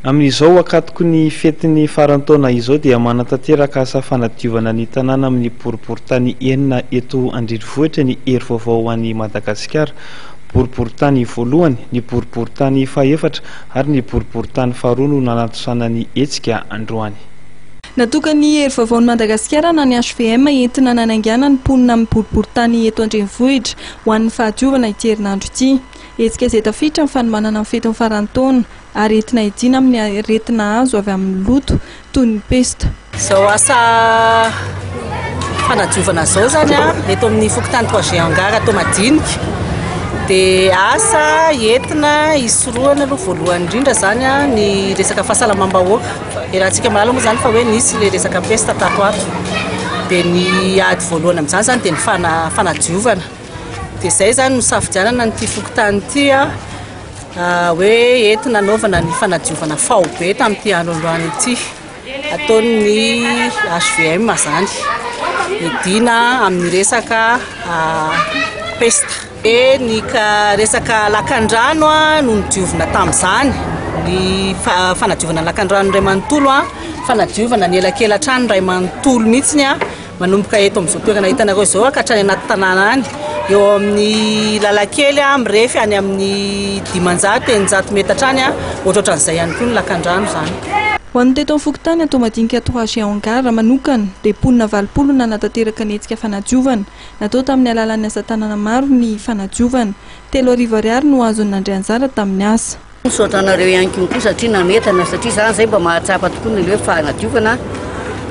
Amin'izao akatoko ny fetiny farantaona izao dia manatanteraka asa fanadiovana ny tanàna amin'ny boriboritany enina eto Andrenivohitra ny hery vaovao an'i Madagasikara. Boriboritany voalohany, ny boriboritany fahaefatra ary ny boriboritany faharoa no nanatosana ny hetsika androany. Natokany hery vaovaon'i Madagasikara na ny HVM entina nanaingana ny mponina amin'ny boriboritany eto Andrenivohitra ho an'ny fahadiovana ity herinandro ity. Hetsika izay tafiditra amin'ny fanomanana ny fetiny farantaona ary entina hidiana amin'ny aretina azo avy amin'ny loto toy ny pesta. Izao asa fanadiovana izao zany eto amin'ny fokontany Toageangara atao madinika dia asa entina hisoroana aloha voalohany indrindra zany ny resaka fahasalamam-bahoaka. Rahantsika malala moa zany fa hoe nisy le resaka pesta tato ato dia ny ady voalohany amin'izany zany dia ny fanadiovana. Dia izay zany no safidianana n'ity fokontany ity hoe entina anaovana ny fanadiovana faobe tamin'ity androandroany ity ataon'ny HVM zany hidina amin'ny resaka pesta. Ny resaka lakan-drano no nodiovina tamin'izany ny fanadiovana ny lakan-drano ray manontolo fanadiovana ny elakelan-trano ray manontolo mihitsy manomboka eto amin'izao toerana hitanareo izao ka hatrany anaty tanàna any eo amin'ny lalakely mirefy any amin'ny 500-800 metatra any ohatrohatran'izay ihany koa ny lakan-drano zany. Ho an'ny teto amin'ny fokontany atao madinika Toageangara manokana dia mponina 20 nanatanteraka ny hetsika fanadiovana. Natao tamin'ny alalan'ny asa tanana maro ny fanadiovana. 3 ariary no azon'ny nandray anjara tamin'ny asa. Misaotranareo ihany koa satria nanetana satria zany izay mba mahatsapa tokoa ny hoe fanadiovana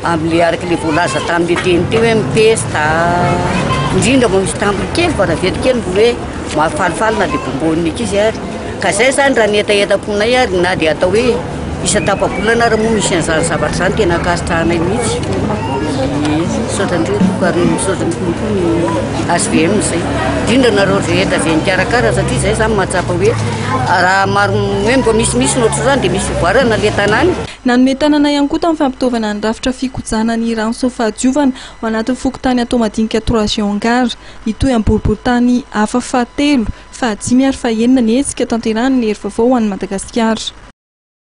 amin'ilay araka ilay voalaza tamin'ilay teny teo hoe mipesta indrindra moa misy tambony kely varavety kely mbo hoe mahafalifaly na dia bombonina eky izy ary ka izay zany raha nietaetam-ponay ary na dia atao hoe isa tapa-bolana ary moa misy an'izany zavatra izany tena akasitrahanay mihitsy. Misaotran'ireo toko ary misaotran'ny koa ny HVM izay indrindra nareo rehetra izay nikarakara satria izay zany mahatsapa hoe raha maro hoe mbo misimisy nohatro zany dia misy fivoarana le tanàny. Nanome tanana ihany koa tamin'ny fampitaovana ny rafitra fikojanana ny rano sy ny fahadiovana ao anatin'ny fokontany atao madinika Toageangara. Itoy amin'ny boriboritany hafa fahatelo, fahadimy ary fahaenina ny hetsika tanterahany ny hery vaovao ho an'i Madagasikara.